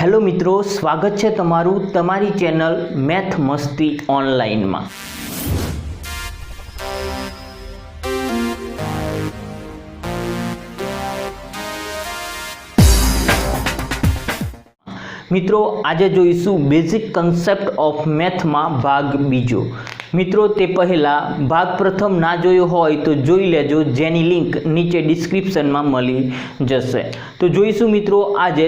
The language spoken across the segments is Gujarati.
हेलो मित्रों, स्वागत है तमारू तमारी चैनल मैथ मस्ती ऑनलाइन में। मित्रों, आज जोईशु बेसिक कॉन्सेप्ट ऑफ मैथ में भाग बीजो। मित्रों, ते पहला भाग प्रथम ना जोयो होय तो जोई लेजो, जेनी लिंक नीचे डिस्क्रिप्शन में मળી जशे। तो जोईशु मित्रों आज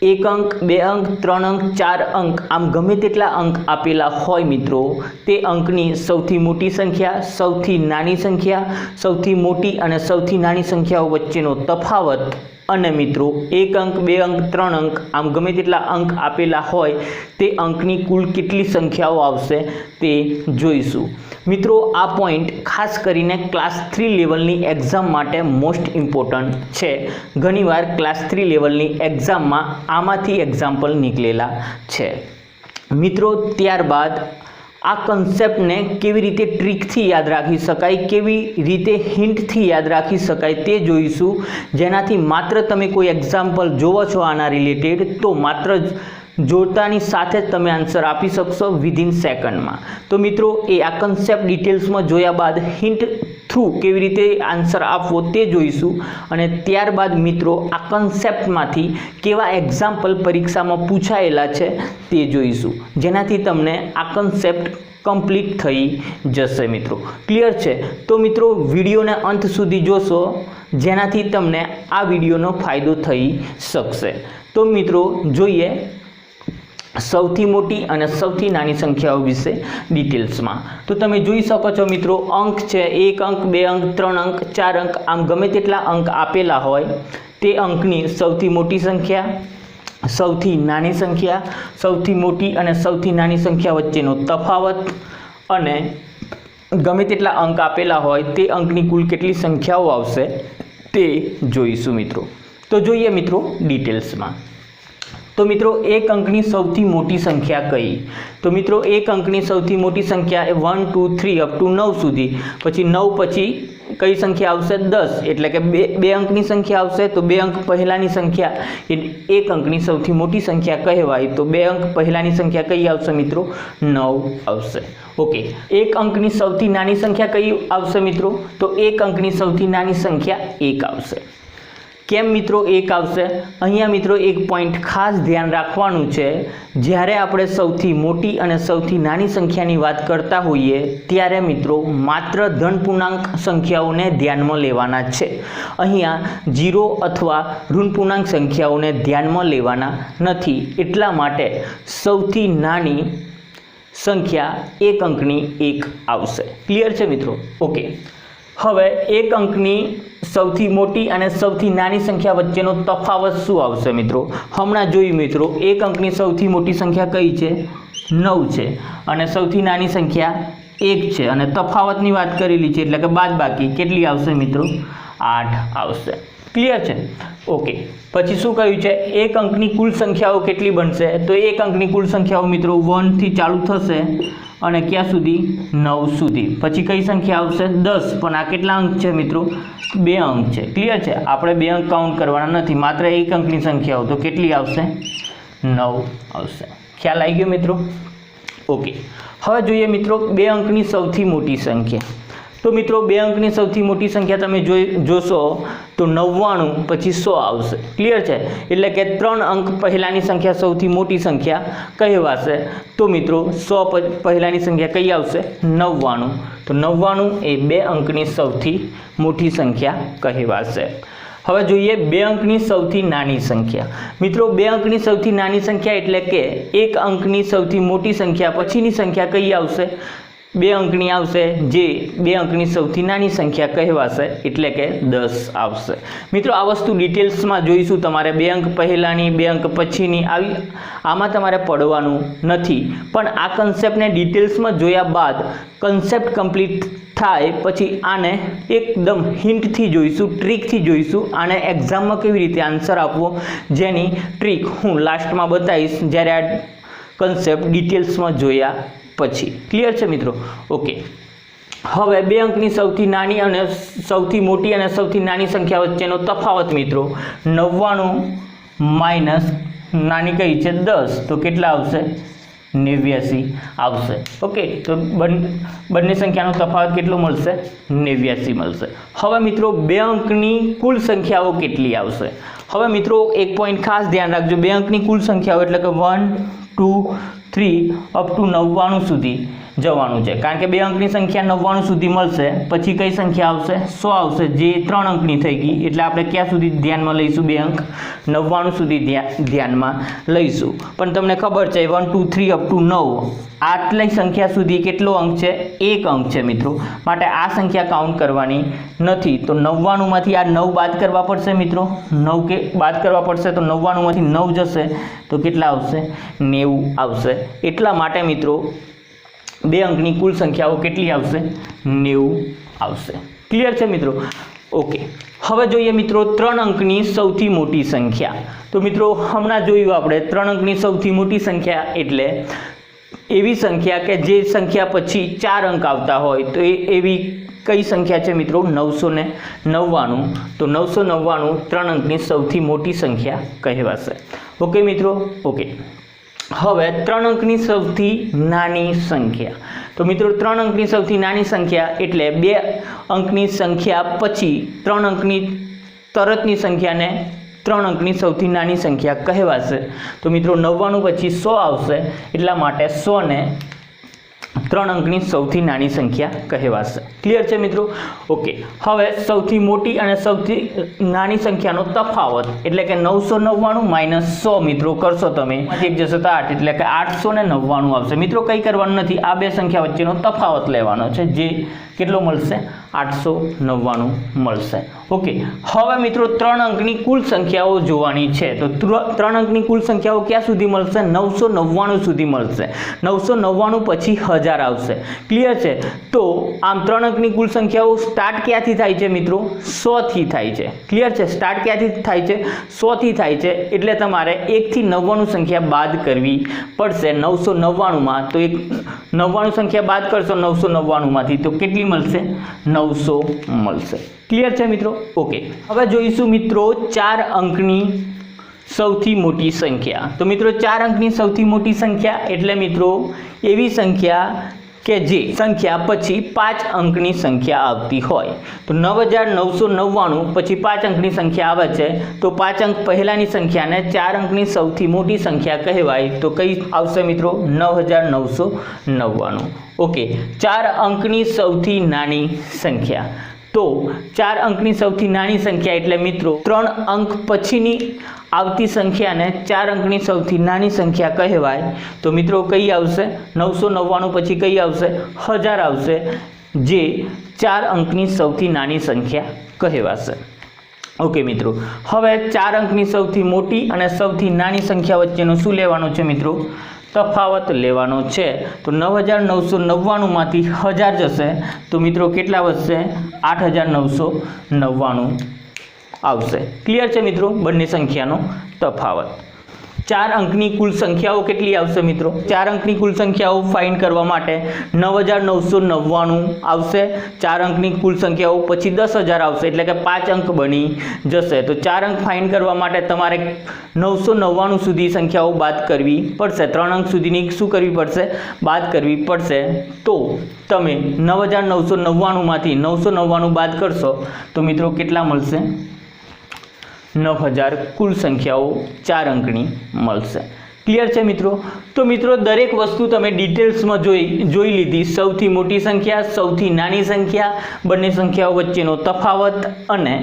1 अंक 2 अंक 3 अंक 4 अंक आम गमे तेटला अंक आपेला होय मित्रों ते अंकनी सौथी मोटी संख्या, सौथी नानी संख्या, सौथी मोटी अने सौथी नानी संख्याओ वच्चेनो तफावत अने मित्रों 1 अंक 2 अंक 3 अंक आम गमे तेटला अंक आपेला होय ते अंकनी कुल केटली संख्याओ आवशे ते जोईशुं। मित्रों, आ पॉइंट खास करीने क्लास 3 लेवलनी एक्जाम माटे मोस्ट इम्पोर्टंट छे। घणीवार क्लास 3 लेवलनी एक्जाम में आमांथी एक्जाम्पल निकलेला छे। मित्रों, त्यारबाद आ कॉन्सेप्ट ने केवी रीते ट्रीक थी याद राखी शकाय, केवी रीते हिंट थी याद राखी शकाय ते जोईशुं। जेनाथी मात्र तमे कोई एक्जाम्पल जोवो छो आना रिलेटेड तो मात्र जोड़तानी साथे तमे आंसर आपी शकशो विदिन सेकंड में। तो मित्रों, ए आ कॉन्सेप्ट डिटेल्स में जोया बाद हिंट थ्रू केवी रीते आंसर आपवो ते जोईशुं अने त्यारबाद मित्रों आ कॉन्सेप्ट मांथी केवा एक्जाम्पल परीक्षा में पूछायेला छे ते जोईशुं, जेनाथी तमने आ कॉन्सेप्ट कम्प्लीट थई जशे। मित्रों, क्लियर छे? तो मित्रों विडियो ने अंत सुधी जोशो जेनाथी तमने आ विडियोनो फायदो थई शकशे। तो मित्रों जोईए सौथी मोटी अने सौथी नानी संख्याओं विषे डिटेल्स में। तो तमे जोई शको छो मित्रों अंक छे 1 अंक 2 अंक 3 अंक 4 अंक आम गमे तेटला अंक आपेला होय ते अंकनी सौथी मोटी संख्या, सौथी नानी संख्या, सौथी मोटी अने सौथी नानी संख्या वच्चेनो तफावत अने गमे तेटला अंक आपेला होय ते अंकनी कुल केटली संख्याओ आवशे ते जोईशुं मित्रों। तो जोईए मित्रों डिटेल्स में। तो मित्रों 1 अंकनी सौथी मोटी संख्या कई? तो मित्रों 1 अंकनी सौथी मोटी संख्या 1 2 3 अप टू 9 सुधी। पछी 9 पछी कई संख्या आवशे 10 एटले के 2 अंकनी संख्या आवशे। तो 2 अंक पहलानी संख्या 1 अंकनी सौथी मोटी संख्या कहेवाय। तो 2 अंक पहलानी संख्या कई आवशे मित्रों? 9 आवशे। ओके, 1 अंकनी सौथी नानी संख्या कई आवशे मित्रों? तो 1 अंकनी सौथी नानी संख्या 1 आवशे। केम मित्रों 1 आवशे? अहींया मित्रों एक पॉइंट खास ध्यान राखवानुं छे, ज्यारे आपणे सौथी मोटी अने सौथी नानी संख्यानी वात करता होईए त्यारे मित्रों मात्र धन पूर्णांक संख्याओने ध्यानमां लेवाना छे। अहींया 0 अथवा ऋण पूर्णांक संख्याओने ध्यानमां लेवाना नथी। एटला माटे सौथी नानी संख्या 1 अंकनी 1 आवशे। क्लियर छे मित्रों? ओके, हवे 1 अंकनी सौथी मोटी अने सौथी नानी संख्या वच्चेनो तफावत शुं आवशे मित्रों? हमणां जोयुं मित्रों 1 अंकनी सौथी मोटी संख्या कई छे? 9 छे अने सौथी नानी संख्या 1 छे अने तफावतनी वात करेली छे એટલે કે બાદબાકી કેટલી આવશે મિત્રો? 8 આવશે। क्लियर छे? ओके, પછી શું કહ્યું છે? 1 અંકની કુલ સંખ્યાઓ કેટલી બનશે? તો 1 અંકની કુલ સંખ્યાઓ મિત્રો 1 થી ચાલુ થશે અને ક્યાં સુધી? 9 સુધી। પછી કઈ સંખ્યા આવશે? 10। પણ આ કેટલા અંક છે મિત્રો? 2 અંક છે। ક્લિયર છે? આપણે 2 અંક કાઉન્ટ કરવાના નથી, માત્ર 1 અંકની સંખ્યાઓ। તો કેટલી આવશે? 9 આવશે। ખ્યાલ આવી ગયો મિત્રો? ઓકે, હવે જોઈએ મિત્રો 2 અંકની સૌથી મોટી સંખ્યા। तो मित्रों 2 अंकनी सौथी मोटी संख्या तमे जोशो तो 99 पछी 100 आवशे। क्लियर है? एटले के 3 अंक पहलानी संख्या सौथी मोटी संख्या कहेवाशे। तो मित्रों 100 पहलानी संख्या कई आवशे? 99। तो 99 ए 2 अंकनी सौथी मोटी संख्या कहेवाशे। हवे जोईए 2 अंकनी सौथी नानी संख्या। मित्रों 2 अंकनी सौथी नानी संख्या एटले के 1 अंकनी सौथी मोटी संख्या पछीनी संख्या कई आवशे? 2 अंकनी आवशे, जे 2 अंकनी सौथी नानी संख्या कहेवाशे एटले के 10 आवशे। मित्रों आ वस्तु डिटेल्स में जोईशुं। तमारे 2 अंक पहेलानी 2 अंक पछीनी आवी आमां तमारे पढ़वानुं नथी, पण आ कॉन्सेप्ट ने डिटेल्स में जोया बाद कॉन्सेप्ट कम्प्लीट थाय पछी आने एकदम हिंट थी जोईशुं, ट्रीक थी जोईशुं। आने एक्जाम में केवी रीते आंसर आपवो जेनी ट्रीक हूँ लास्ट में बताईश ज्यारे आ कॉन्सेप्ट डिटेल्स में जोया पछी। क्लियर है मित्रों? ओके, हवे 2 अंकनी सौथी नानी अने सौथी मोटी अने सौथी नानी संख्या वच्चेनो तफावत मित्रों 99 माइनस નાની કઈ છે 10, તો કેટલા આવશે 89 આવશે. ઓકે, તો બંને સંખ્યાનો તફાવત કેટલો મળશે 89 મળશે. હવે મિત્રો 2 અંકની કુલ સંખ્યાઓ કેટલી આવશે? હવે મિત્રો એક પોઈન્ટ ખાસ ધ્યાન રાખજો, 2 અંકની કુલ સંખ્યાઓ એટલે કે 1 2 3 અપ ટુ 99 સુધી જવાનું છે, કારણ કે 2 અંકની સંખ્યા 99 સુધી મળશે, પછી કઈ સંખ્યા આવશે 100 આવશે, જે 3 અંકની થઈ ગઈ, એટલે આપણે ક્યાં સુધી ધ્યાનમાં લઈશું? 2 અંક 99 સુધી ધ્યાનમાં લઈશું. પણ તમને ખબર છે 1 2 3 અપ ટુ 9 આટલી સંખ્યા સુધી કેટલો અંક છે? 1 અંક છે મિત્રો, માટે આ સંખ્યા કાઉન્ટ કરવાની નથી. તો 99 માંથી આ 9 બાદ કરવા પડશે મિત્રો, 9 કે બાદ કરવા પડશે, તો 99 માંથી 9 જશે તો કેટલા આવશે? 90 આવશે. એટલા માટે મિત્રો 2 અંકની કુલ સંખ્યાઓ કેટલી આવશે? 90 આવશે. ક્લિયર છે મિત્રો? ઓકે, હવે જોઈએ મિત્રો 3 અંકની સૌથી મોટી સંખ્યા. તો મિત્રો હમણાં જોયું આપણે 3 અંકની સૌથી મોટી સંખ્યા એટલે એવી સંખ્યા કે જે સંખ્યા પછી 4 અંક આવતા હોય, તો એવી કઈ સંખ્યા છે મિત્રો? 999. તો 999 3 અંકની સૌથી મોટી સંખ્યા કહેવાશે. ઓકે મિત્રો? ઓકે, હવે 3 અંકની સૌથી નાની સંખ્યા. તો મિત્રો 3 અંકની સૌથી નાની સંખ્યા એટલે 2 અંકની સંખ્યા પછી 3 અંકની તરતની સંખ્યાને 3 અંકની સૌથી નાની સંખ્યા કહેવાશે. તો મિત્રો 99 પછી 100 આવશે, એટલા માટે 100 ને 3 અંકની સૌથી નાની સંખ્યા કહેવાશે. ક્લિયર છે મિત્રો? ઓકે, હવે સૌથી મોટી અને સૌથી નાની સંખ્યાનો તફાવત એટલે કે 999 માઇનસ 100 મિત્રો કરશો તમે, એક જશે તો 8, એટલે કે 899 આવશે. મિત્રો કંઈ કરવાનું નથી, આ બે સંખ્યા વચ્ચેનો તફાવત લેવાનો છે, જે કેટલો મળશે? 899 મળશે. ઓકે, હવે મિત્રો 3 અંકની કુલ સંખ્યાઓ જોવાની છે. તો 3 અંકની કુલ સંખ્યાઓ ક્યાં સુધી મળશે? 999 સુધી મળશે. 999 પછી 1000 આવશે. ક્લિયર છે? તો આમ 3 અંકની કુલ સંખ્યાઓ સ્ટાર્ટ ક્યાંથી થાય છે મિત્રો? 100 થી થાય છે. ક્લિયર છે? સ્ટાર્ટ ક્યાંથી થાય છે? 100 થી થાય છે. એટલે તમારે 1 થી 99 સંખ્યા બાદ કરવી પડશે 999 તો 99 સંખ્યા બાદ કરશો 999 માંથી તો કેટલી મળશે? 900 મળશે. ક્લિયર છે મિત્રો? ઓકે, હવે જોઈશું મિત્રો 4 અંકની સૌથી મોટી સંખ્યા. તો મિત્રો 4 અંકની સૌથી મોટી સંખ્યા એટલે મિત્રો એવી સંખ્યા કે જે સંખ્યા પછી 5 અંકની સંખ્યા આવતી હોય. તો 9999 પછી 5 અંકની સંખ્યા આવે છે, તો 5 અંક પહેલાની સંખ્યાને 4 અંકની સૌથી મોટી સંખ્યા કહેવાય. તો કઈ આવશે મિત્રો? 9999. ઓકે, 4 અંકની સૌથી નાની સંખ્યા. તો 4 અંકની સૌથી નાની સંખ્યા એટલે મિત્રો 3 અંક પછીની આવતી સંખ્યાને 4 અંકની સૌથી નાની સંખ્યા કહેવાય. તો મિત્રો કઈ આવશે? 999 પછી કઈ આવશે? 1000 આવશે, જે 4 અંકની સૌથી નાની સંખ્યા કહેવાશે. ઓકે મિત્રો, હવે 4 અંકની સૌથી મોટી અને સૌથી નાની સંખ્યા વચ્ચેનો શું લેવાનું છે મિત્રો? તફાવત લેવાનો છે. તો 9999 માંથી 1000 જશે તો મિત્રો કેટલા વધશે? 8999 આવશે. ક્લિયર છે મિત્રો? બંને સંખ્યાનો તફાવત. 4 અંકની કુલ સંખ્યાઓ કેટલી આવશે મિત્રો? 4 અંકની કુલ સંખ્યાઓ ફાઇન્ડ કરવા માટે 9999 આવશે. 4 અંકની કુલ સંખ્યાઓ પછી 10000 આવશે, એટલે કે 5 અંક બની જશે. તો 4 અંક ફાઇન્ડ કરવા માટે તમારે 999 સુધી સંખ્યાઓ બાદ કરવી પડશે. 3 અંક સુધીની શું કરવી પડશે? બાદ કરવી પડશે. તો તમે 9999 માંથી 999 બાદ કરશો તો મિત્રો કેટલા મળશે? 9000 કુલ સંખ્યાઓ 4 અંકની મળશે. ક્લિયર છે મિત્રો? તો મિત્રો દરેક વસ્તુ તમે ડિટેલ્સમાં જોઈ લીધી. સૌથી મોટી સંખ્યા, સૌથી નાની સંખ્યા, બંને સંખ્યાઓ વચ્ચેનો તફાવત અને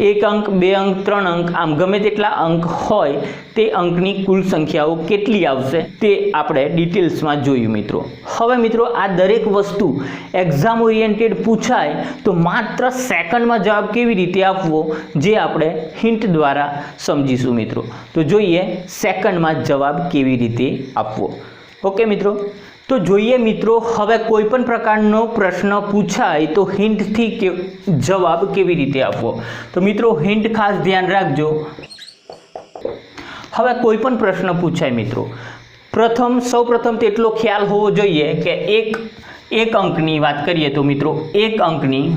1 અંક 2 અંક 3 અંક આમ ગમે તેટલા અંક હોય તે અંકની કુલ સંખ્યાઓ કેટલી આવશે તે આપણે ડિટેલ્સમાં જોયું મિત્રો. હવે મિત્રો આ દરેક વસ્તુ એક્ઝામ ઓરિએન્ટેડ પૂછાય તો માત્ર સેકન્ડમાં જવાબ કેવી રીતે આપવો જે આપણે હિન્ટ દ્વારા સમજીશું મિત્રો. તો જોઈએ સેકન્ડમાં જવાબ કેવી રીતે આપવો. ઓકે મિત્રો, તો જોઈએ મિત્રો હવે કોઈ પણ પ્રકારનો પ્રશ્ન પૂછાય તો હિન્ટથી જવાબ કેવી રીતે આપવો. તો મિત્રો હિન્ટ ખાસ ધ્યાન રાખજો. હવે કોઈ પણ પ્રશ્ન પૂછાય મિત્રો, સૌપ્રથમ તેટલો ખ્યાલ હોવો જોઈએ કે એક અંકની વાત કરીએ તો મિત્રો 1 અંકની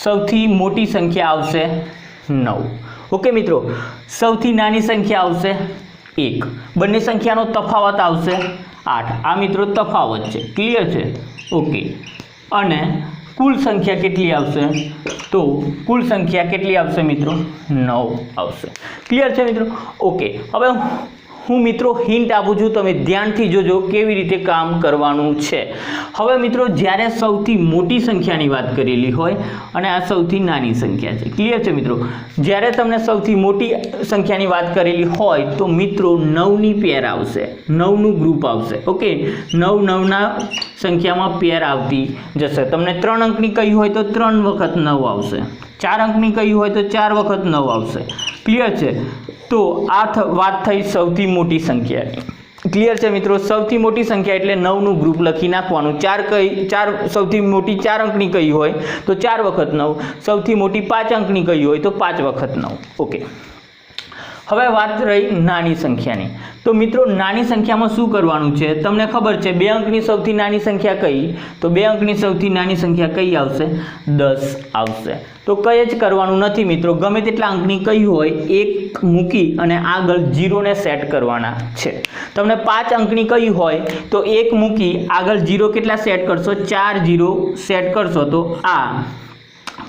સૌથી મોટી સંખ્યા આવશે 9. ઓકે મિત્રો, સૌથી નાની સંખ્યા આવશે 1, બંને સંખ્યાનો તફાવત આવશે 8. આ મિત્રો તફાવત છે, ક્લિયર છે? ઓકે, અને કુલ સંખ્યા કેટલી આવશે? તો કુલ સંખ્યા કેટલી આવશે મિત્રો? 9 આવશે. ક્લિયર છે મિત્રો? ઓકે, હવે હું મિત્રો હિન્ટ આપું છું, તમે ધ્યાનથી જોજો કેવી રીતે કામ કરવાનું છે. હવે મિત્રો જ્યારે સૌથી મોટી સંખ્યાની વાત કરેલી હોય અને આ સૌથી નાની સંખ્યા છે, ક્લિયર છે મિત્રો? જ્યારે તમને સૌથી મોટી સંખ્યાની વાત કરેલી હોય તો મિત્રો 9ની પેર આવશે, 9નું ગ્રુપ આવશે. ઓકે, 9 સંખ્યામાં પેર આવતી જશે. તમને 3 અંકની કહી હોય તો 3 વખત 9 આવશે, 4 અંકની કહી હોય તો 4 વખત 9 આવશે. ક્લિયર છે? તો આ વાત થઈ સૌથી મોટી સંખ્યાની. ક્લિયર છે મિત્રો? સૌથી મોટી સંખ્યા એટલે 9નું ગ્રુપ લખી નાખવાનું. 4 સૌથી મોટી 4 અંકની કહી હોય તો 4 વખત 9, સૌથી મોટી 5 અંકની કહી હોય તો 5 વખત 9. ઓકે, હવે વાત રહી નાની સંખ્યાની. તો મિત્રો નાની સંખ્યામાં શું કરવાનું છે તમને ખબર છે? 2 અંકની સૌથી નાની સંખ્યા કઈ? તો 2 અંકની સૌથી નાની સંખ્યા કઈ આવશે? 10 આવશે. તો કંઈ જ કરવાનું નથી મિત્રો, ગમે તેટલા અંકની કઈ હોય 1 મૂકી અને આગળ 0 ને સેટ કરવાના છે. તમને 5 અંકની કઈ હોય તો 1 મૂકી આગળ 0 કેટલા સેટ કરશો? 4 0 સેટ કરશો તો આ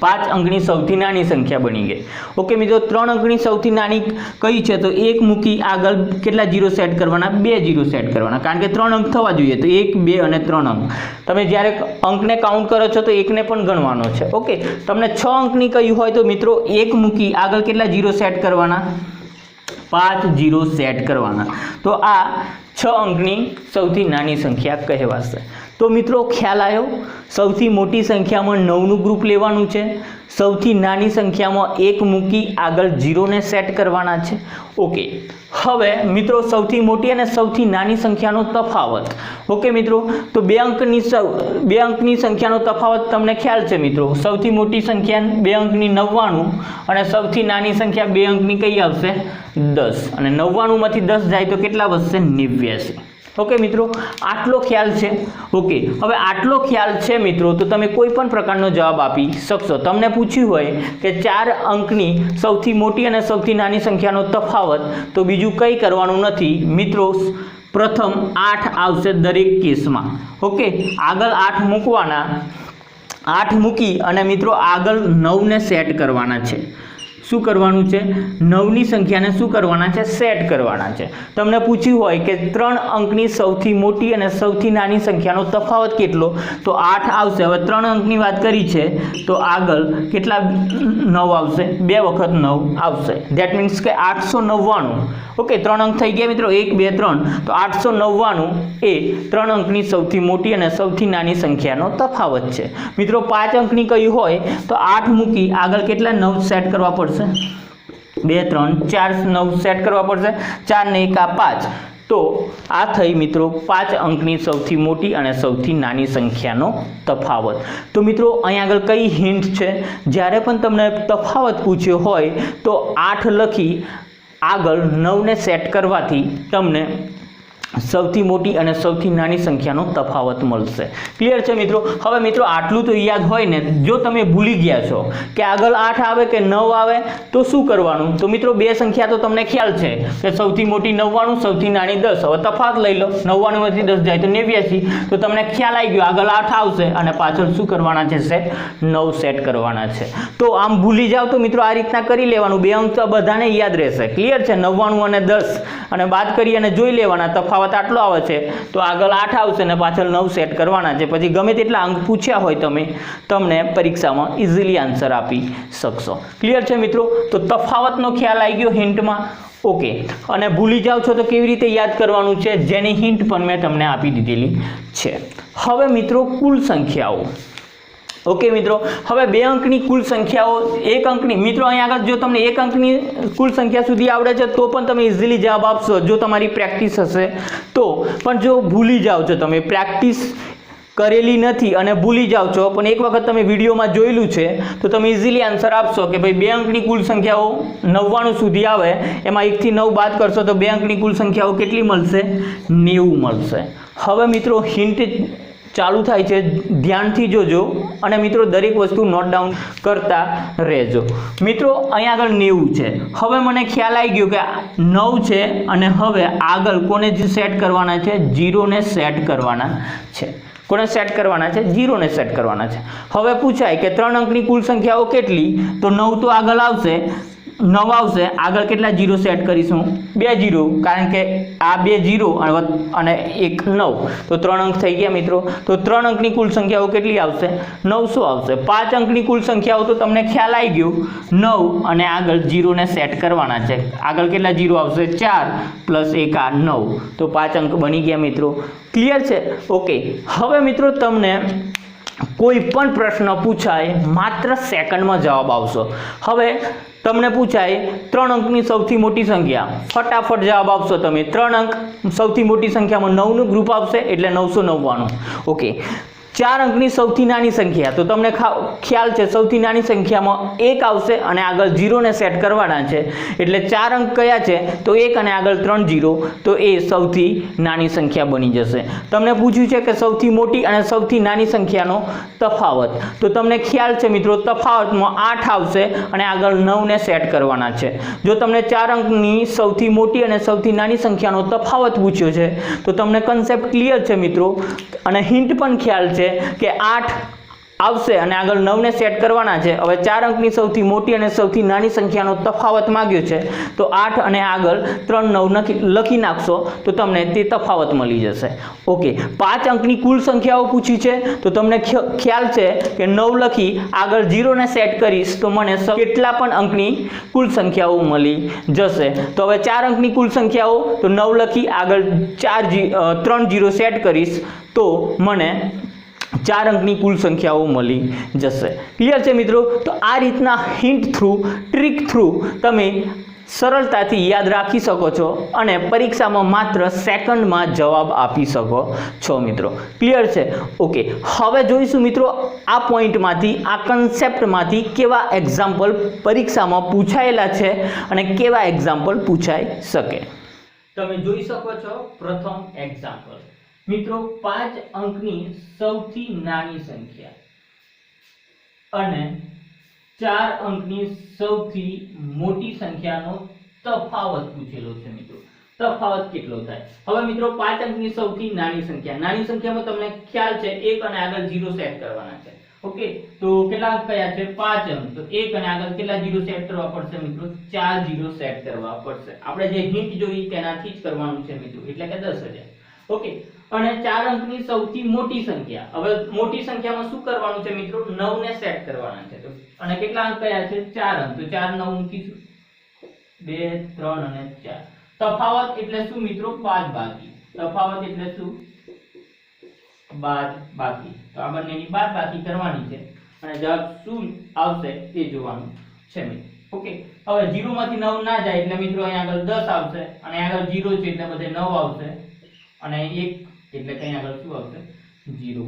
5 અંકની સૌથી નાની સંખ્યા બની ગઈ. ઓકે મિત્રો, 3 અંકની સૌથી નાની કઈ છે? તો 1 મૂકી આગળ કેટલા 0 સેટ કરવાના? 2 0 સેટ કરવાના, કારણ કે 3 અંક થવા જોઈએ. તો 1 2 અને 3 અંક. તમે જ્યારે અંકને કાઉન્ટ કરો છો તો 1ને પણ ગણવાનો છે. ઓકે, તમને 6 અંકની કઈ હોય તો મિત્રો 1 મૂકી આગળ કેટલા 0 સેટ કરવાના? 5 0 સેટ કરવાના. તો આ 6 અંકની સૌથી નાની સંખ્યા કહેવાશે. તો મિત્રો ખ્યાલ આવ્યો? સૌથી મોટી સંખ્યામાં 9નું ગ્રુપ લેવાનું છે, સૌથી નાની સંખ્યામાં 1 મૂકી આગળ 0 ને સેટ કરવાના છે. ઓકે, હવે મિત્રો સૌથી મોટી અને સૌથી નાની સંખ્યાનો તફાવત. ઓકે મિત્રો, તો 2 અંકની સંખ્યાનો તફાવત તમને ખ્યાલ છે મિત્રો? સૌથી મોટી સંખ્યા 2 અંકની 99 અને સૌથી નાની સંખ્યા 2 અંકની કઈ આવશે? 10. અને 99માંથી 10 જાય તો કેટલા વધશે? 89. ઓકે મિત્રો, આટલો ખ્યાલ છે. ઓકે, હવે આટલો ખ્યાલ છે મિત્રો તો તમે કોઈ પણ પ્રકારનો જવાબ આપી શકશો. તમને પૂછ્યું હોય કે 4 અંકની સૌથી મોટી અને સૌથી નાની સંખ્યાનો તફાવત, તો બીજું કંઈ કરવાનું નથી મિત્રો. પ્રથમ 8 આવશે દરેક કેસમાં. ઓકે, આગળ 8 મૂકવાના, 8 મૂકી અને મિત્રો આગળ 9 ને સેટ કરવાના છે. શું કરવાનું છે? 9ની સંખ્યાને શું કરવાના છે? સેટ કરવાના છે. તમને પૂછ્યું હોય કે 3 અંકની સૌથી મોટી અને સૌથી નાની સંખ્યાનો તફાવત કેટલો? તો 8 આવશે. હવે 3 અંકની વાત કરી છે તો આગળ કેટલા 9 આવશે? 2 વખત 9 આવશે. ધેટ મીન્સ કે 899. ઓકે, 3 અંક થઈ ગયા મિત્રો, 1 2 3. તો 899 એ 3 અંકની સૌથી મોટી અને સૌથી નાની સંખ્યાનો તફાવત છે. મિત્રો 5 અંકની કઈ હોય તો 8 મૂકી આગળ કેટલા 9 સેટ કરવા પડશે? 2 3 4 9 સેટ કરવા પડશે. 4 ને 1 5. તો આ થઈ મિત્રો 5 અંકની સૌથી મોટી અને સૌથી નાની સંખ્યાનો તફાવત. તો મિત્રો અહીં આગળ કઈ હિન્ટ છે? જ્યારે પણ તમને તફાવત પૂછ્યો હોય તો 8 લખી આગળ 9 ને સેટ કરવાથી તમને સૌથી મોટી અને સૌથી નાની સંખ્યાનો તફાવત મળશે. ક્લિયર છે મિત્રો? હવે મિત્રો આટલું તો યાદ હોય ને. જો તમે ભૂલી ગયા છો કે આગળ 8 આવે કે 9 આવે તો શું કરવાનું? તો મિત્રો 2 સંખ્યા તો તમને ખ્યાલ છે કે સૌથી મોટી 99, સૌથી નાની 10. હવે તફાવત લઈ લો, 99માંથી 10 જાય તો 89. તો તમને ખ્યાલ આવી ગયો આગળ 8 આવશે અને પાછળ શું કરવાના છે? સેટ 9 સેટ કરવાના છે. તો આમ ભૂલી જાવ તો મિત્રો આ રીતના કરી લેવાનું. 2 અંક તો બધાને યાદ રહેશે. ક્લિયર છે? 99 અને 10 અને બાદ કરી અને જોઈ લેવાના. તફાવત આટલો આવે છે તો આગળ 8 આવશે ને પાછળ 9 સેટ કરવાના છે. પછી ગમે તેટલા અંક પૂછ્યા હોય તમને પરીક્ષામાં ઇઝીલી આન્સર આપી શકશો. ક્લિયર છે મિત્રો? તો તફાવતનો ખ્યાલ આવી ગયો હિન્ટમાં. ઓકે, અને ભૂલી જાઓ છો તો કેવી રીતે યાદ કરવાનું છે જેની હિન્ટ પણ મેં તમને આપી દીધેલી છે. હવે મિત્રો કુલ સંખ્યાઓ. ઓકે મિત્રો, હવે 2 અંકની કુલ સંખ્યાઓ, 1 અંકની મિત્રો અહીં આગળ જો તમને 1 અંકની કુલ સંખ્યા સુધી આવડે છે તો પણ તમે ઇઝીલી જવાબ આપશો જો તમારી પ્રેક્ટિસ હશે તો. પણ જો ભૂલી જાઓ છો, તમે પ્રેક્ટિસ કરેલી નથી અને ભૂલી જાઓ છો પણ એક વખત તમે વિડીયોમાં જોયેલું છે તો તમે ઇઝીલી આન્સર આપશો કે ભાઈ 2 અંકની કુલ સંખ્યાઓ 99 સુધી આવે, એમાં 1 થી 9 બાદ કરશો તો 2 અંકની કુલ સંખ્યાઓ કેટલી મળશે? 90 મળશે. હવે મિત્રો હિન્ટ ચાલુ થાય છે, ધ્યાનથી જોજો અને મિત્રો દરેક વસ્તુ નોટ ડાઉન કરતા રહેજો. મિત્રો અહીંયા આગળ 90 છે. હવે મને ખ્યાલ આવી ગયો કે 9 છે અને હવે આગળ કોને સેટ કરવાના છે? 0 ને સેટ કરવાના છે. કોને સેટ કરવાના છે? 0 ને સેટ કરવાના છે. હવે પૂછાય કે 3 અંકની કુલ સંખ્યાઓ કેટલી? તો 9 તો આગળ આવશે, 9 આવશે, આગળ કેટલા 0 સેટ કરીશું? 2 0, કારણ કે આ 2 0 અને 1 9, તો 3 અંક થઈ ગયા મિત્રો. તો 3 અંકની કુલ સંખ્યાઓ કેટલી આવશે? 900 આવશે. 5 અંકની કુલ સંખ્યાઓ તો તમને ખ્યાલ આવી ગયો, 9 અને આગળ 0 ને સેટ કરવાના છે. આગળ કેટલા 0 આવશે? 4 પ્લસ 1 આ 9, તો 5 અંક બની ગયા મિત્રો. ક્લિયર છે? ઓકે. હવે મિત્રો તમને કોઈ પણ પ્રશ્ન પૂછાય માત્ર સેકન્ડમાં જવાબ આવશો. હવે તમને પૂછાય 3 અંકની સૌથી મોટી સંખ્યા, ફટાફટ જવાબ આપશો તમે. 3 અંક સૌથી મોટી સંખ્યામાં 9 નું ગ્રુપ આવશે એટલે 999. ઓકે. 4 અંકની સૌથી નાની સંખ્યા, તો તમને ખ્યાલ છે સૌથી નાની સંખ્યામાં 1 આવશે અને આગળ 0 ને સેટ કરવાના છે. એટલે 4 અંક કયા છે? તો 1 અને આગળ 3 0, તો એ સૌથી નાની સંખ્યા બની જશે. તમને પૂછ્યું છે કે સૌથી મોટી અને સૌથી નાની સંખ્યાનો તફાવત, તો તમને ખ્યાલ છે મિત્રો તફાવતમાં 8 આવશે અને આગળ 9 ને સેટ કરવાના છે. જો તમને 4 અંકની સૌથી મોટી અને સૌથી નાની સંખ્યાનો તફાવત પૂછ્યો છે તો તમને કન્સેપ્ટ ક્લિયર છે મિત્રો, અને હિન્ટ પણ ખ્યાલ છે કે 8 આવશે અને આગળ 9 ને સેટ કરવાના છે. હવે 4 અંકની સૌથી મોટી અને સૌથી નાની સંખ્યાનો તફાવત માંગ્યો છે, તો 8 અને આગળ 3 9 લખી નાખશો તો તમને તે તફાવત મળી જશે. ઓકે. 5 અંકની કુલ સંખ્યાઓ પૂછી છે, તો તમને ખ્યાલ છે કે 9 લખી આગળ 0 ને સેટ કરીશ તો મને કેટલા પણ અંકની કુલ સંખ્યાઓ મળી જશે. તો હવે 4 અંકની કુલ સંખ્યાઓ, તો 9 લખી આગળ 3 0 સેટ કરીશ તો મને 4 અંકની કુલ સંખ્યાઓ મળી જશે. ક્લિયર છે મિત્રો? તો આ રીતના હિન્ટ થ્રુ, ટ્રીક થ્રુ તમે સરળતાથી યાદ રાખી શકો છો અને પરીક્ષામાં માત્ર સેકન્ડમાં જવાબ આપી શકો છો મિત્રો. ક્લિયર છે? ઓકે. હવે જોઈશું મિત્રો આ પોઈન્ટમાંથી, આ કન્સેપ્ટમાંથી કેવા એક્ઝામ્પલ પરીક્ષામાં પૂછાયેલા છે અને કેવા એક્ઝામ્પલ પૂછાઈ શકે. તમે જોઈ શકો છો પ્રથમ એક્ઝામ્પલ મિત્રો, 5 અંકની સૌથી નાની સંખ્યા અને 4 અંકની સૌથી મોટી સંખ્યાનો તફાવત પૂછેલો છે મિત્રો. તફાવત કેટલો થાય? હવે મિત્રો 5 અંકની સૌથી નાની સંખ્યામાં તમને ખ્યાલ છે 1 અને આગળ 0 સેટ કરવાના છે. ઓકે. તો કેટલા અંક કયા છે? 5 અંક. તો 1 અને આગળ કેટલા 0 સેટ કરવા પડશે મિત્રો? 4 0 સેટ કરવા પડશે. આપણે જે હિન્ટ જોઈ તેનાથી જ કરવાનું છે મિત્રો, એટલે કે 10000. ઓકે. અને 4 અંકની સૌથી મોટી સંખ્યા, હવે મોટી સંખ્યામાં શું કરવાનું છે મિત્રો? 9 ને સેટ કરવાના છે. અને કેટલા અંક કયા છે? 4 અંક. તો 4 9 મૂકીશું, 2 3 અને 4. તફાવત એટલે શું મિત્રો? બાદબાકી. તફાવત એટલે શું? બાદબાકી. તો આ બંનેની બાદબાકી કરવાની છે અને જવાબ શું આવશે તે જોવાનું છે મિત્રો. ઓકે. હવે 0 માંથી 9 ના જાય એટલે મિત્રો અહીંયા આગળ 10 આવશે અને આગળ 0 છે એટલે બધે 9 આવશે અને 1 એટલે કઈ આગળ શું આવશે? 0.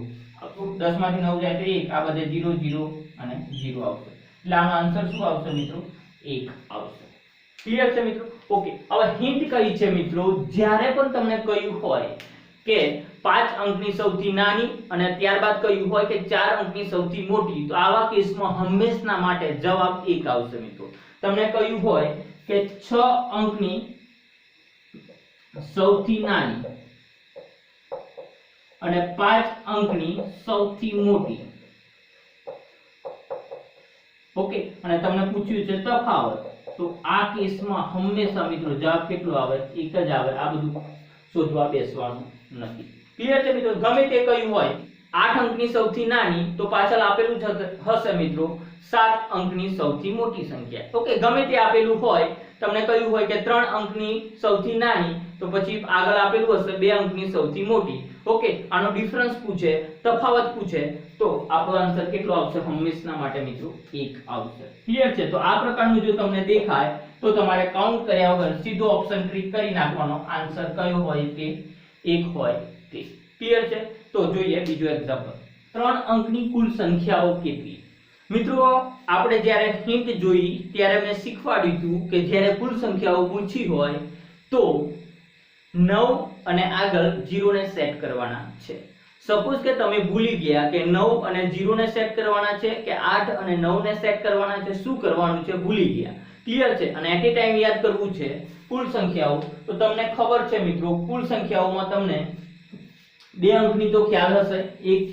10 માંથી 9 જાય તો 1, આ બધે 0 0 અને 0 આવશે. એટલે આનો આન્સર શું આવશે મિત્રો? 1 આવશે. ક્લિયર છે મિત્રો? ઓકે. હવે હિન્ટ કઈ છે મિત્રો? જ્યારે પણ તમને કહ્યું હોય કે 5 અંકની સૌથી નાની અને ત્યારબાદ કહ્યું હોય કે 4 અંકની સૌથી મોટી, તો આવા કેસમાં હંમેશના માટે જવાબ 1 આવશે મિત્રો. તમને કહ્યું હોય કે 6 અંકની સૌથી નાની અને 5 અંકની સૌથી મોટી, ઓકે, અને તમને પૂછ્યું છે તફાવત, તો આ કેસમાં હંમેશા મિત્રો જવાબ કેટલો આવે? 1 જ આવે. આ બધું શોધવા બેસવાનું નથી. ક્લિયર છે મિત્રો? ગમે તે કહ્યું હોય 8 અંકની સૌથી નાની, તો પાછળ આપેલું જ હશે મિત્રો 7 અંકની સૌથી મોટી સંખ્યા. ઓકે. ગમે તે આપેલું હોય, તમને કહ્યું હોય કે 3 અંકની સૌથી નાની, તો પછી આગળ આપેલું હશે 2 અંકની સૌથી મોટી. ઓકે. આનો ડિફરન્સ પૂછે, તફાવત પૂછે, તો આપણો આન્સર કેટલો આવશે? હંમેશના માટે મિત્રો 1 આવશે. ક્લિયર છે? તો આ પ્રકારનું જો તમને દેખાય તો તમારે કાઉન્ટ કર્યા વગર સીધો ઓપ્શન ટ્રીક કરી નાખવાનો, આન્સર કયો હોય તે 1 હોય તે. ક્લિયર છે? તો જોઈએ બીજો એક્ઝામ્પલ. 3 અંકની કુલ સંખ્યાઓ કેટલી? મિત્રો આપણે જ્યારે હિન્ટ જોઈ ત્યારે મેં શીખવાડ્યું હતું કે જ્યારે કુલ સંખ્યાઓ પૂછી હોય તો 9 અને આગળ 0 ને સેટ કરવાના છે. સપોઝ કે તમે ભૂલી ગયા કે 9 અને 0 ને સેટ કરવાના છે કે 8 અને 9 ને સેટ કરવાના છે, શું કરવાનું છે ભૂલી ગયા, ક્લિયર છે, અને એટ એ ટાઈમ યાદ કરવું છે કુલ સંખ્યાઓ, તો તમને ખબર છે મિત્રો કુલ સંખ્યાઓમાં તમને બે અંકની તો ખ્યાલ હશે, 1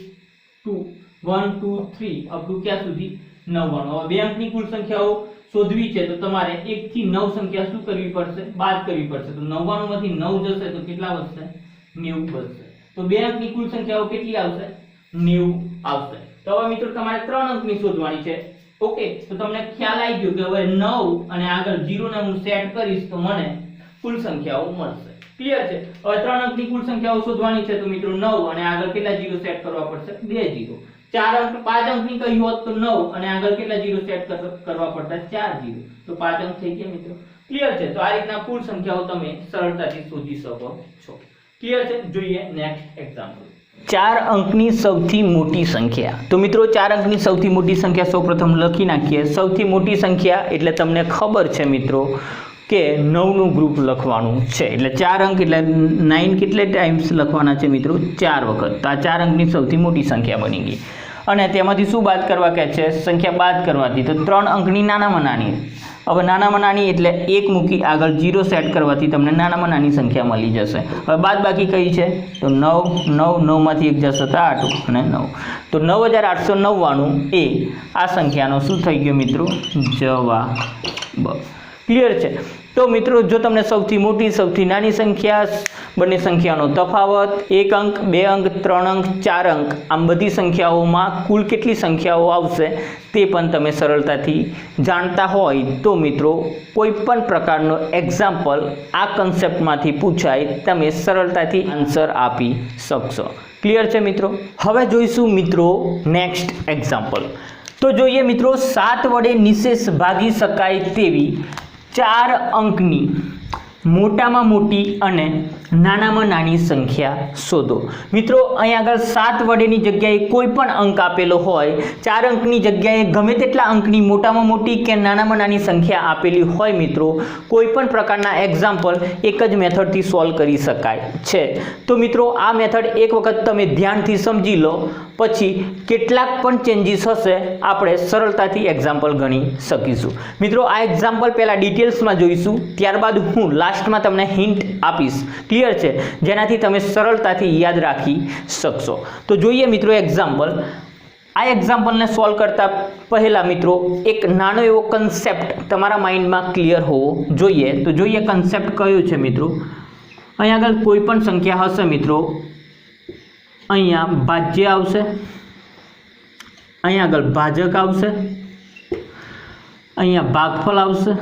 2 3 અપ ટુ ક્યાં સુધી 99. હવે બે અંકની કુલ સંખ્યાઓ શોધવી છે તો તમારે 1 થી 9 સંખ્યા શું કરવી પડશે, બાદ કરવી પડશે. તો 99 માંથી 9 જશે તો કેટલા વધશે, 90 બચશે. તો બે અંકની કુલ સંખ્યાઓ કેટલી આવશે, 90 આવશે. તો હવે મિત્રો તમારે 3 અંકની શોધવાની છે. ઓકે, તો તમને ખ્યાલ આવી ગયો કે હવે 9 અને આગળ 0 ને હું સેટ કરીશ તો મને કુલ સંખ્યાઓ મળશે. ક્લિયર છે. હવે 3 અંકની કુલ સંખ્યાઓ શોધવાની છે તો મિત્રો 9 અને આગળ કેટલા 0 સેટ કરવા પડશે, 2 0. 4 અંક 5 અંકની કહી હોત તો 9 અને આગળ કેટલા 0 સેટ કરવા પડતા, 4 0. તો 5 અંક થઈ ગયા મિત્રો. ક્લિયર છે. તો આ રીતના કુલ સંખ્યાઓ તમે સરળતાથી શોધી શકો છો. ક્લિયર છે. જોઈએ નેક્સ્ટ એક્ઝામ્પલ. 4 અંકની સૌથી મોટી સંખ્યા. તો મિત્રો 4 અંકની સૌથી મોટી સંખ્યા સૌપ્રથમ લખી નાખીએ. સૌથી મોટી સંખ્યા એટલે તમને ખબર છે મિત્રો કે 9 નું ગ્રુપ લખવાનું છે, એટલે 4 અંક એટલે 9 કેટલે ટાઈમ્સ લખવાના છે મિત્રો, 4 વખત. તો આ 4 અંકની સૌથી મોટી સંખ્યા બની ગઈ. અને તેમાંથી શું બાદ કરવા કહે છે, સંખ્યા બાદ કરવાથી. તો 3 અંકની નાનામાં નાની, હવે નાનામાં નાની એટલે 1 મૂકી આગળ 0 સેટ કરવાથી તમને નાનામાં નાની સંખ્યા મળી જશે. હવે બાદ બાકી કઈ છે તો 9 9 માંથી 1 જશે તો 8 અને 9. તો 9899 એ આ સંખ્યાનો શું થઈ ગયો મિત્રો, જવાબ. ક્લિયર છે. તો મિત્રો જો તમને સૌથી મોટી સૌથી નાની સંખ્યા, બંને સંખ્યાનો તફાવત, 1 અંક 2 અંક 3 અંક 4 અંક, આમ બધી સંખ્યાઓમાં કુલ કેટલી સંખ્યાઓ આવશે તે પણ તમે સરળતાથી જાણતા હોય તો મિત્રો કોઈ પણ પ્રકારનો એક્ઝામ્પલ આ કન્સેપ્ટમાંથી પૂછાય તમે સરળતાથી આન્સર આપી શકશો. ક્લિયર છે મિત્રો. હવે જોઈશું મિત્રો નેક્સ્ટ એક્ઝામ્પલ. તો જોઈએ મિત્રો 7 વડે નિશેષ ભાગી શકાય તેવી 4 અંકની મોટામાં મોટી અને નાનામાં નાની સંખ્યા શોધો. મિત્રો અહીં આગળ 7 વડેની જગ્યાએ કોઈ પણ અંક આપેલો હોય, 4 અંકની જગ્યાએ ગમે તેટલા અંકની મોટામાં મોટી કે નાનામાં નાની સંખ્યા આપેલી હોય મિત્રો, કોઈ પણ પ્રકારના એક્ઝામ્પલ એક જ મેથડથી સોલ્વ કરી શકાય છે. તો મિત્રો આ મેથડ એક વખત તમે ધ્યાનથી સમજી લો, પછી કેટલાક પણ ચેન્જીસ હશે આપણે સરળતાથી એક્ઝામ્પલ ગણી શકીશું. મિત્રો આ એક્ઝામ્પલ પહેલાં ડિટેલ્સમાં જોઈશું, ત્યારબાદ હું લાસ્ટમાં તમને હિન્ટ આપીશ. ક્લિયર છે, જેનાથી તમે સરળતાથી યાદ રાખી શકશો. તો જોઈએ મિત્રો એક્ઝામ્પલ. આ એક્ઝામ્પલને સોલ્વ કરતા પહેલા મિત્રો એક નાનો એવો કન્સેપ્ટ તમારા માઇન્ડમાં ક્લિયર હોવો જોઈએ. તો જોઈએ કન્સેપ્ટ કયો છે મિત્રો. અહીં આગળ કોઈ પણ સંખ્યા હશે મિત્રો, અહીંયા ભાજ્ય આવશે, અહીંયા આગળ ભાજક આવશે, અહીંયા ભાગફળ આવશે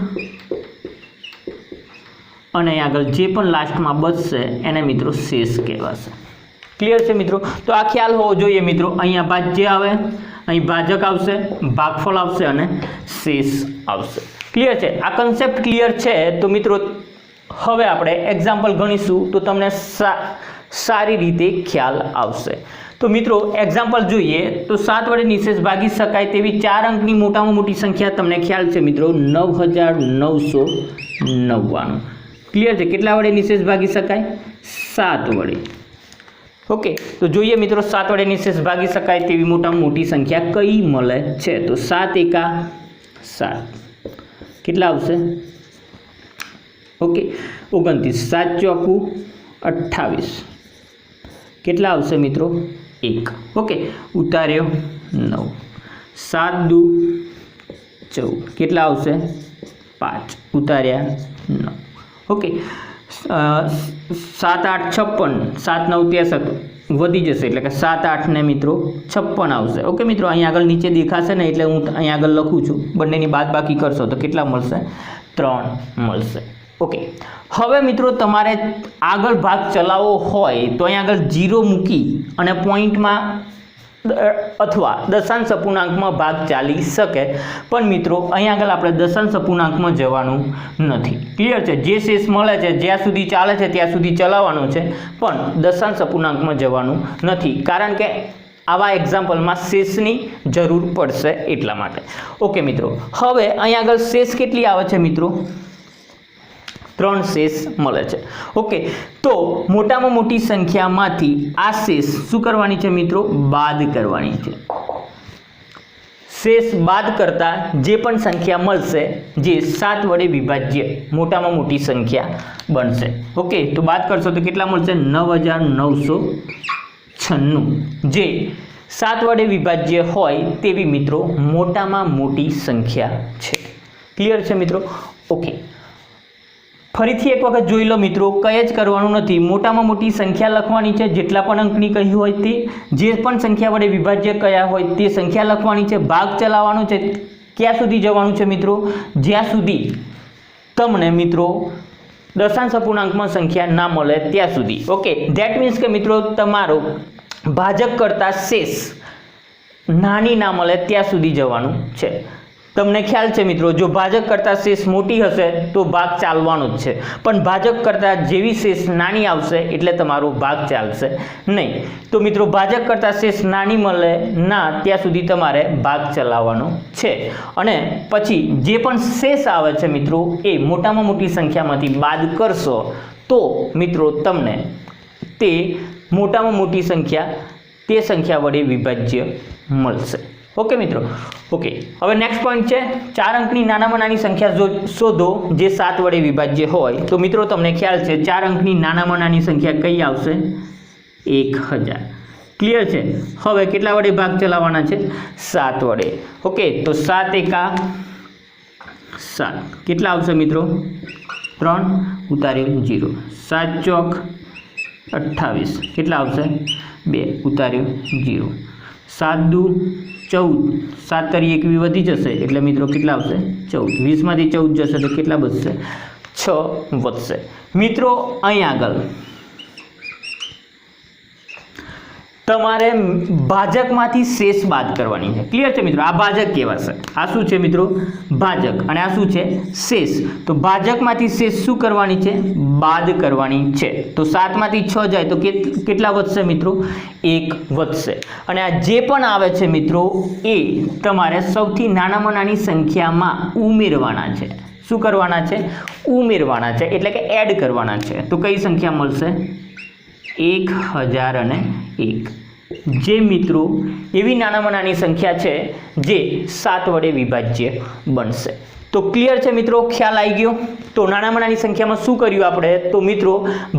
અને અહીં આગળ જે પણ લાસ્ટમાં બચશે એને મિત્રો શેષ કહેવાશે. ક્લિયર છે મિત્રો. તો આ ખ્યાલ હોવો જોઈએ મિત્રો. અહીંયા ભાજ્ય આવે, અહીં ભાજક આવશે, ભાગફળ આવશે અને શેષ આવશે. ક્લિયર છે. આ કન્સેપ્ટ ક્લિયર છે. તો મિત્રો હવે આપણે એક્ઝામ્પલ ગણીશું તો તમને સારી રીતે ખ્યાલ આવશે. તો મિત્રો એક્ઝામ્પલ જોઈએ તો 7 વડે નિશેષ ભાગી શકાય તેવી 4 અંકની મોટામાં મોટી સંખ્યા તમને ખ્યાલ છે મિત્રો 9999. ક્લિયર છે. કેટલા વડે નિશેષ ભાગી શકાય? 7 વડે. ઓકે, તો જોઈએ મિત્રો 7 વડે નિશેષ ભાગી શકાય તેવી મોટામાં મોટી સંખ્યા કઈ મળે છે. તો 7 એકા 7 કેટલા આવશે? ઓકે 29. 7 ચોકુ 28 કેટલા આવશે મિત્રો? 1. ઓકે, ઉતાર્યો 9. 7 દુ 14 કેટલા આવશે? 5. ઉતાર્યા 9. ઓકે, 7 8 56, 7 9 63 વધી જશે એટલે કે 7 8 ને મિત્રો 56 આવશે. ઓકે મિત્રો, અહીંયા આગળ નીચે દેખાશે ને એટલે હું અહીંયા આગળ લખું છું. બંનેની બાદ બાકી કરશો તો કેટલા મળશે? 3 મળશે. ઓકે, હવે મિત્રો તમારે આગળ ભાગ ચલાવવો હોય તો અહીંયા આગળ 0 મૂકી અને પોઈન્ટમાં અથવા દશાંશ અપૂર્ણાંકમાં ભાગ ચાલી શકે, પણ મિત્રો અહીંયા આગળ આપણે દશાંશ અપૂર્ણાંકમાં જવાનું નથી. ક્લિયર છે. જે શેષ મળે છે જ્યાં સુધી ચાલે છે ત્યાં સુધી ચલાવવાનું છે, પણ દશાંશ અપૂર્ણાંકમાં જવાનું નથી, કારણ કે આવા એક્ઝામ્પલમાં શેષની જરૂર પડશે એટલા માટે. ઓકે મિત્રો, હવે અહીંયા આગળ શેષ કેટલી આવે છે મિત્રો? 3 શેષ મળે છે। ઓકે, તો મોટામાં મોટી સંખ્યામાંથી આ શેષ શું કરવાની છે મિત્રો? બાદ કરવાની છે। શેષ બાદ કરતા જે પણ સંખ્યા મળશે જે 7 વડે વિભાજ્ય મોટામાં મોટી સંખ્યા બનશે। ઓકે, તો બાદ કરશો તો કેટલા મળશે? 9996 જે 7 વડે વિભાજ્ય હોય તેવી મિત્રો મોટામાં મોટી સંખ્યા છે। ક્લિયર છે મિત્રો? ઓકે, ફરીથી એક વખત જોઈ લો મિત્રો, કંઈ જ કરવાનું નથી, મોટામાં મોટી સંખ્યા લખવાની છે, જેટલા પણ અંકની કહી હોય તે, જે પણ સંખ્યા વડે વિભાજ્ય કયા હોય તે સંખ્યા લખવાની છે, ભાગ ચલાવવાનો છે। ક્યાં સુધી જવાનું છે મિત્રો? જ્યાં સુધી તમને મિત્રો દશાંશ અપૂર્ણાંકમાં સંખ્યા ના મળે ત્યાં સુધી। ઓકે, ધેટ મીન્સ કે મિત્રો તમારો ભાજક કરતા શેષ નાની ના મળે ત્યાં સુધી જવાનું છે। તમને ખ્યાલ છે મિત્રો, જો ભાજક કરતા શેષ મોટી હશે તો ભાગ ચાલવાનો જ છે, પણ ભાજક કરતા જેવી શેષ નાની આવશે એટલે તમારો ભાગ ચાલશે નહીં। તો મિત્રો ભાજક કરતા શેષ નાની મળે ના ત્યાં સુધી તમારે ભાગ ચલાવવાનો છે, અને પછી જે પણ શેષ આવે છે મિત્રો એ મોટામાં મોટી સંખ્યામાંથી બાદ કરશો તો મિત્રો તમને તે મોટામાં મોટી સંખ્યા તે સંખ્યા વડે વિભાજ્ય મળશે। ઓકે મિત્રો, ઓકે, હવે નેક્સ્ટ પોઈન્ટ છે 4 અંકની નાનામાં નાની સંખ્યા શોધો જે 7 વડે વિભાજ્ય હોય। તો મિત્રો તમને ખ્યાલ છે 4 અંકની નાનામાં નાની સંખ્યા કઈ આવશે? 1000। ક્લિયર છે? હવે કેટલા વડે ભાગ ચલાવવાના છે? 7 વડે। ઓકે, તો 7 એકા 7 કેટલા આવશે મિત્રો? 3 ઉતાર્યો 0, 7 ચોક 28 કેટલા આવશે? 2 ઉતાર્યો 0, 7 દુ 14, 7 તરી 21 વધી જશે એટલે મિત્રો કેટલા આવશે? 14, 20માંથી 14 જશે તો કેટલા બચશે? 6 વધશે। મિત્રો અહીં આગળ તમારે ભાજકમાંથી શેષ બાદ કરવાની છે। ક્લિયર છે મિત્રો? આ ભાજક કહેવાશે, આ શું છે મિત્રો? ભાજક, અને આ શું છે? શેષ। તો ભાજકમાંથી શેષ શું કરવાની છે? બાદ કરવાની છે। તો 7માંથી 6 જાય તો કેટલા વધશે મિત્રો? 1 વધશે। અને આ જે પણ આવે છે મિત્રો એ તમારે સૌથી નાનામાં નાની સંખ્યામાં ઉમેરવાના છે। શું કરવાના છે? ઉમેરવાના છે, એટલે કે એડ કરવાના છે। તો કઈ સંખ્યા મળશે? 1001, જે મિત્રો એવી નાનામાં નાની સંખ્યા છે જે 7 વડે વિભાજ્ય બનશે। તો ક્લિયર છે મિત્રો? ખ્યાલ આવી ગયો? તો નાનામાં નાની સંખ્યામાં શું કર્યું આપણે? તો મિત્રો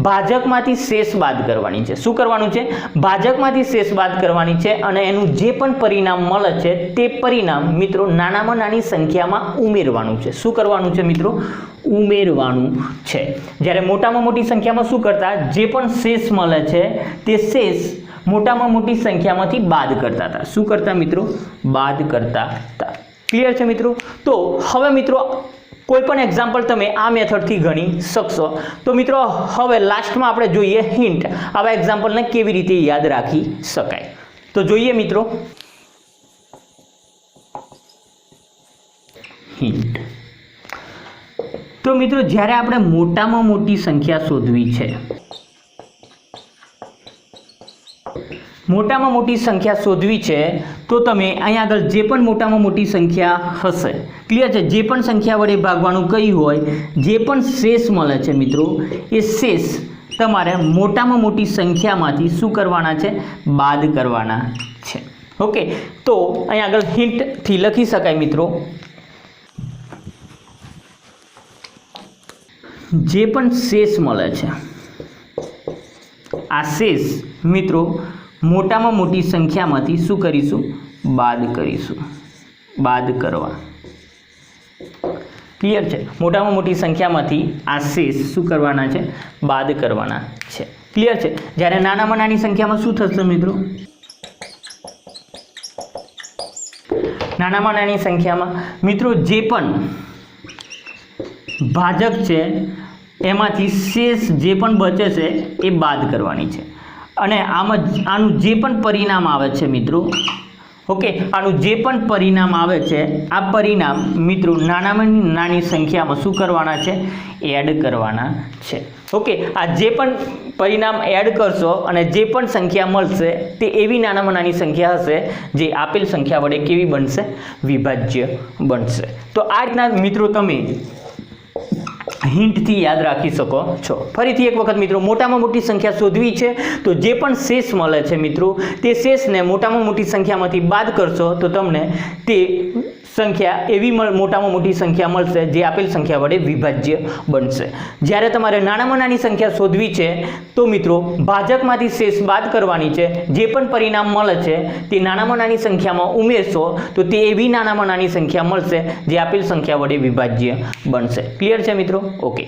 ભાજકમાંથી શેષ બાદ કરવાની છે। શું કરવાનું છે? ભાજકમાંથી શેષ બાદ કરવાની છે, અને એનું જે પણ પરિણામ મળે છે તે પરિણામ મિત્રો નાનામાં નાની સંખ્યામાં ઉમેરવાનું છે। શું કરવાનું છે મિત્રો? ઉમેરવાનું છે। જ્યારે મોટામાં મોટી સંખ્યામાં શું કરતા? જે પણ શેષ મળે છે તે શેષ મોટામાં મોટી સંખ્યામાંથી બાદ કરતા હતા। શું કરતા મિત્રો? બાદ કરતા હતા। ક્લિયર છે મિત્રો? તો હવે મિત્રો કોઈ પણ એક્ઝામ્પલ તમે આ મેથડથી ગણી શકશો। તો મિત્રો હવે લાસ્ટમાં આપણે જોઈએ હિન્ટ, આવા એક્ઝામ્પલને કેવી રીતે યાદ રાખી શકાય। તો જોઈએ મિત્રો હિન્ટ। તો મિત્રો જ્યારે આપણે મોટામાં મોટી સંખ્યા શોધવી છે, મોટામાં મોટી સંખ્યા શોધવી છે તો તમે અહીંયા આગળ જે પણ મોટામાં મોટી સંખ્યા હશે, ક્લિયર છે, જે પણ સંખ્યા વડે ભાગવાનું કહ્યું હોય, જે પણ શેષ મળે છે મિત્રો એ શેષ તમારે મોટામાં મોટી સંખ્યામાંથી શું કરવાના છે? બાદ કરવાના છે। ઓકે, તો અહીંયા આગળ હિન્ટથી લખી શકાય મિત્રો, જે પણ શેષ મળે છે આ શેષ મિત્રો મોટામાં મોટી સંખ્યામાંથી શું કરીશું? બાદ કરીશું, બાદ કરવા। ક્લિયર છે? મોટામાં મોટી સંખ્યામાંથી આ શેષ શું કરવાના છે? બાદ કરવાના છે। ક્લિયર છે? જ્યારે નાનામાં નાની સંખ્યામાં શું થશે મિત્રો? નાનામાં નાની સંખ્યામાં મિત્રો જે પણ ભાજક છે એમાંથી શેષ જે પણ બચે છે એ બાદ કરવાની છે, અને આનું જે પણ પરિણામ આવે છે મિત્રો, ઓકે, આનું જે પણ પરિણામ આવે છે આ પરિણામ મિત્રો નાનામાં નાની સંખ્યામાં શું કરવાના છે? એડ કરવાના છે। ઓકે, આ જે પણ પરિણામ એડ કરશો અને જે પણ સંખ્યા મળશે તે એવી નાનામાં નાની સંખ્યા હશે જે આપેલ સંખ્યા વડે કેવી બનશે? વિભાજ્ય બનશે। તો આ રીતના મિત્રો તમે હિન્ટથી યાદ રાખી શકો છો. ફરીથી એક વખત મિત્રો, મોટામાં મોટી સંખ્યા શોધવી છે તો જે પણ શેષ મળે છે મિત્રો, તે શેષને મોટામાં મોટી સંખ્યામાંથી બાદ કરશો તો તમને તે સંખ્યા એવી મોટામાં મોટી સંખ્યા મળશે જે આપેલ સંખ્યા વડે વિભાજ્ય બનશે. જ્યારે તમારે નાનામાં નાની સંખ્યા શોધવી છે તો મિત્રો ભાજકમાંથી શેષ બાદ કરવાની છે. જે પણ પરિણામ મળે છે તે નાનામાં નાની સંખ્યામાં ઉમેરશો તો તે એવી નાનામાં નાની સંખ્યા મળશે જે આપેલ સંખ્યા વડે વિભાજ્ય બનશે. ક્લિયર છે મિત્રો? ઓકે.